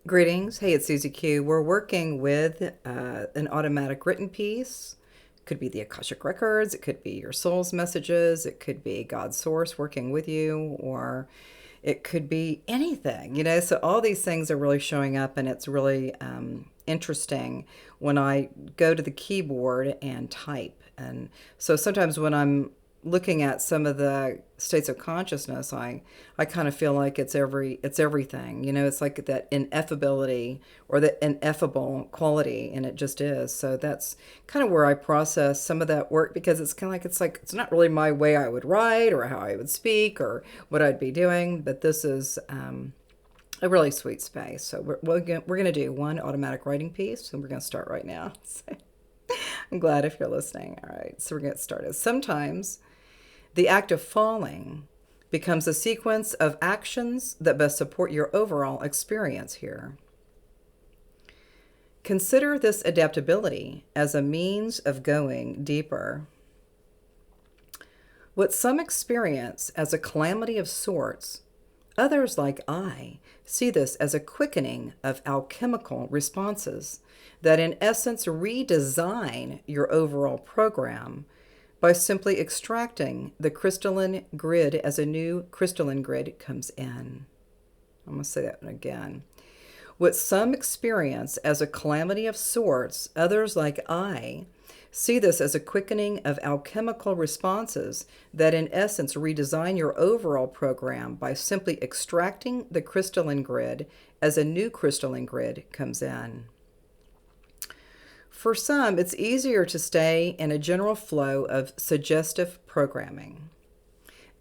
Greetings. Hey, it's Susie Q. We're working with an automatic written piece. Could be the Akashic Records, it could be your soul's messages, it could be God's source working with you, or it could be anything, So all these things are really showing up, and it's really interesting when I go to the keyboard and type. And so sometimes when I'm looking at some of the states of consciousness, I kind of feel like it's everything. It's like that ineffability or the ineffable quality, and it just is. So that's kind of where I process some of that work, because it's kind of like it's not really my way I would write or how I would speak or what I'd be doing, but this is a really sweet space. So we're gonna do one automatic writing piece, and we're gonna start right now. So I'm glad if you're listening. All right, so we're gonna get started. Sometimes the act of falling becomes a sequence of actions that best support your overall experience here. Consider this adaptability as a means of going deeper. What some experience as a calamity of sorts, others, like I, see this as a quickening of alchemical responses that in essence redesign your overall program by simply extracting the crystalline grid as a new crystalline grid comes in. I'm going to say that again. What some experience as a calamity of sorts, others, like I, see this as a quickening of alchemical responses that in essence redesign your overall program by simply extracting the crystalline grid as a new crystalline grid comes in. For some, it's easier to stay in a general flow of suggestive programming.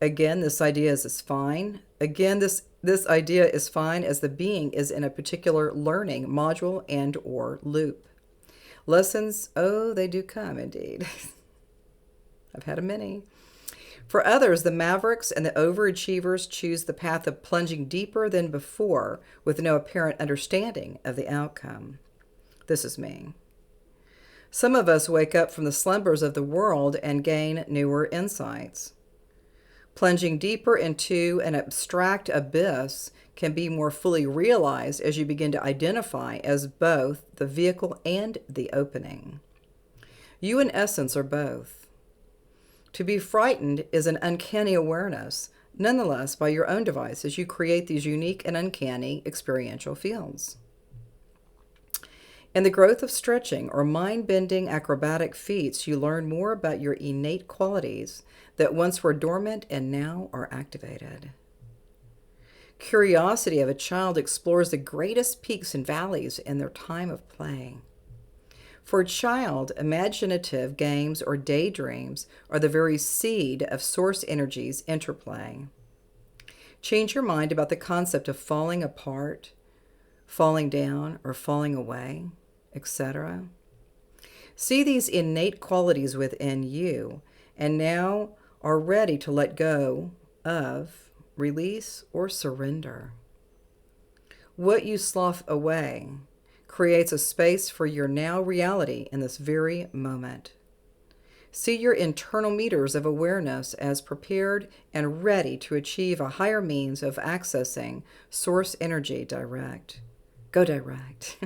Again, this idea is fine. Again, this idea is fine as the being is in a particular learning module and or loop. Lessons, oh, they do come indeed. I've had a many. For others, the mavericks and the overachievers choose the path of plunging deeper than before with no apparent understanding of the outcome. This is me. Some of us wake up from the slumbers of the world and gain newer insights. Plunging deeper into an abstract abyss can be more fully realized as you begin to identify as both the vehicle and the opening. You, in essence, are both. To be frightened is an uncanny awareness. Nonetheless, by your own devices, you create these unique and uncanny experiential fields. In the growth of stretching or mind-bending acrobatic feats, you learn more about your innate qualities that once were dormant and now are activated. Curiosity of a child explores the greatest peaks and valleys in their time of play. For a child, imaginative games or daydreams are the very seed of source energy's interplay. Change your mind about the concept of falling apart, falling down, or falling away, etc. See these innate qualities within you, and now are ready to let go of, release, or surrender. What you slough away creates a space for your now reality in this very moment. See your internal meters of awareness as prepared and ready to achieve a higher means of accessing source energy direct. Go direct.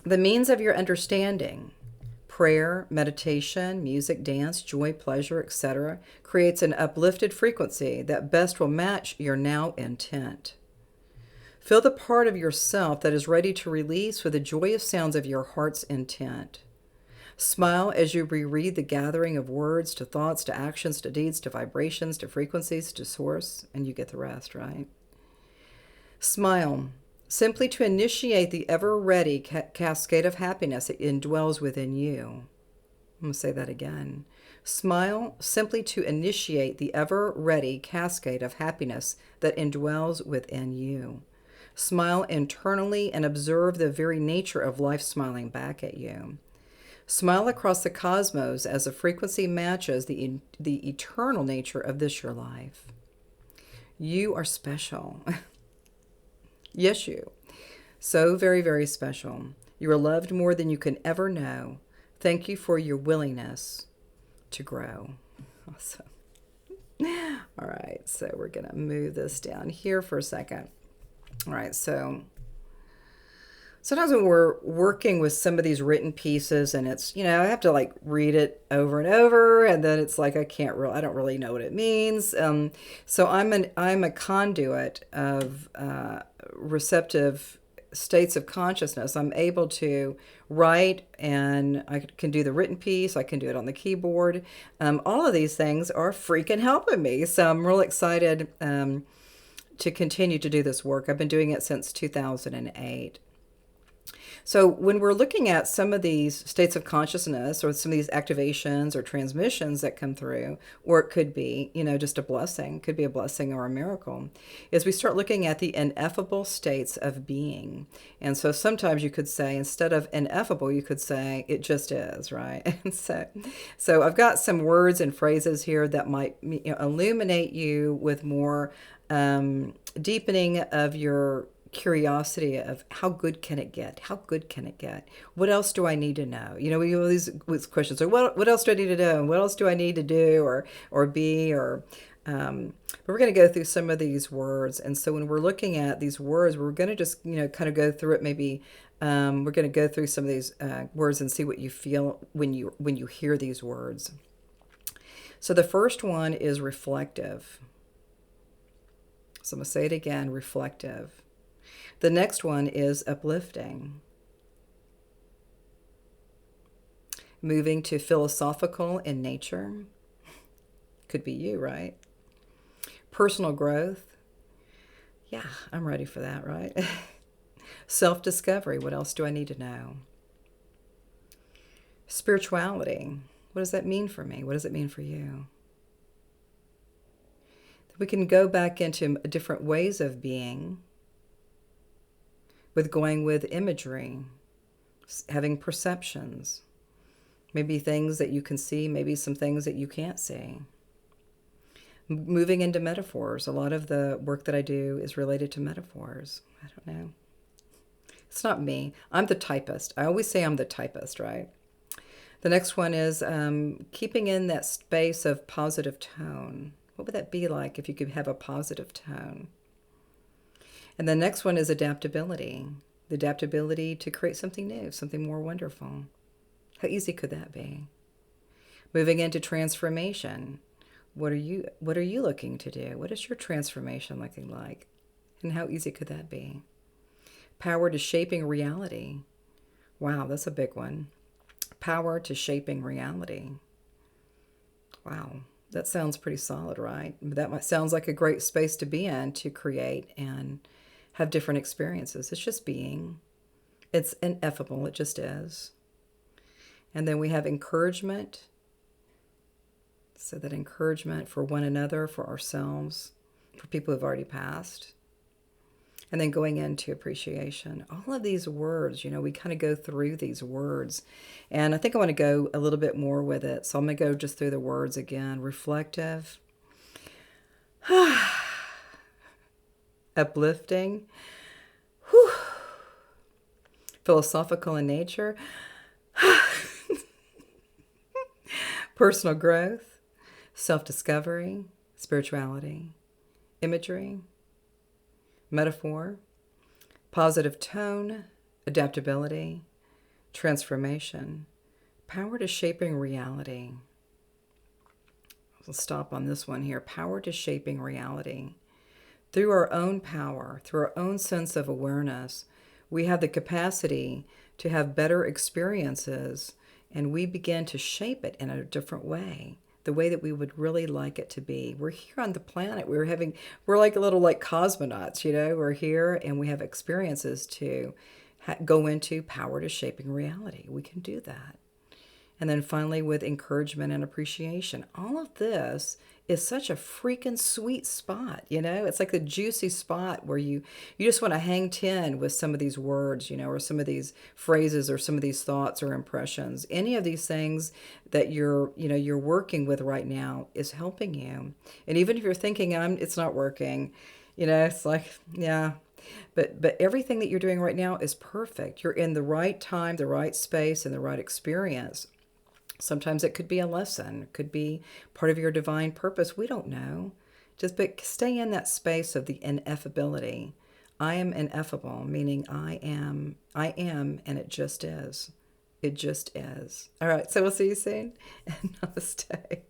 The means of your understanding, prayer, meditation, music, dance, joy, pleasure, etc., creates an uplifted frequency that best will match your now intent. Feel the part of yourself that is ready to release with the joyous sounds of your heart's intent. Smile as you reread the gathering of words to thoughts to actions to deeds to vibrations to frequencies to source, and you get the rest, right? Smile, simply to initiate the ever-ready cascade of happiness that indwells within you. I'm going to say that again. Smile, simply to initiate the ever-ready cascade of happiness that indwells within you. Smile internally and observe the very nature of life smiling back at you. Smile across the cosmos as the frequency matches the eternal nature of this your life. You are special. Yes, you. So very, very special. You are loved more than you can ever know. Thank you for your willingness to grow. Awesome. All right, so we're going to move this down here for a second. All right, so sometimes when we're working with some of these written pieces and it's, I have to like read it over and over, and then it's like I don't really know what it means. So I'm a conduit of receptive states of consciousness. I'm able to write, and I can do the written piece. I can do it on the keyboard. All of these things are freaking helping me. So I'm real excited to continue to do this work. I've been doing it since 2008. So when we're looking at some of these states of consciousness or some of these activations or transmissions that come through, or it could be, just a blessing, could be a blessing or a miracle, is we start looking at the ineffable states of being. And so sometimes you could say, instead of ineffable, you could say it just is, right? And so I've got some words and phrases here that might illuminate you with more deepening of your curiosity of how good can it get? How good can it get? What else do I need to know? We have these questions. So what else do I need to know? And what else do I need to do or be or but we're going to go through some of these words. And so when we're looking at these words, we're going to just kind of go through it. Maybe we're going to go through some of these words and see what you feel when you hear these words. So the first one is reflective. So I'm going to say it again, reflective. The next one is uplifting. Moving to philosophical in nature. Could be you, right? Personal growth. Yeah, I'm ready for that, right? Self-discovery. What else do I need to know? Spirituality. What does that mean for me? What does it mean for you? We can go back into different ways of being with going with imagery, having perceptions, maybe things that you can see, maybe some things that you can't see. Moving into metaphors. A lot of the work that I do is related to metaphors. I don't know. It's not me. I'm the typist. I always say I'm the typist, right? The next one is keeping in that space of positive tone. What would that be like if you could have a positive tone? And the next one is adaptability. The adaptability to create something new, something more wonderful. How easy could that be? Moving into transformation. What are you looking to do? What is your transformation looking like? And how easy could that be? Power to shaping reality. Wow, that's a big one. Power to shaping reality. Wow, that sounds pretty solid, right? That sounds like a great space to be in to create and have different experiences. It's just being. It's ineffable. It just is. And then we have encouragement. So that encouragement for one another, for ourselves, for people who've already passed. And then going into appreciation. All of these words, we kind of go through these words. And I think I want to go a little bit more with it. So I'm going to go just through the words again. Reflective. Uplifting. Whew. Philosophical in nature. Personal growth. Self-discovery. Spirituality. Imagery. Metaphor, positive tone, adaptability, transformation, power to shaping reality. We'll stop on this one here. Power to shaping reality. Through our own power, through our own sense of awareness, we have the capacity to have better experiences, and we begin to shape it in a different way. The way that we would really like it to be. We're here on the planet. We're like a little like cosmonauts, We're here and we have experiences to go into power to shaping reality. We can do that. And then finally with encouragement and appreciation. All of this is such a freaking sweet spot, It's like the juicy spot where you just want to hang 10 with some of these words, or some of these phrases or some of these thoughts or impressions. Any of these things that you're working with right now is helping you. And even if you're thinking it's not working, it's like, yeah. But everything that you're doing right now is perfect. You're in the right time, the right space, and the right experience. Sometimes it could be a lesson. It could be part of your divine purpose. We don't know. But stay in that space of the ineffability. I am ineffable, meaning I am, and it just is. It just is. All right, so we'll see you soon. And namaste.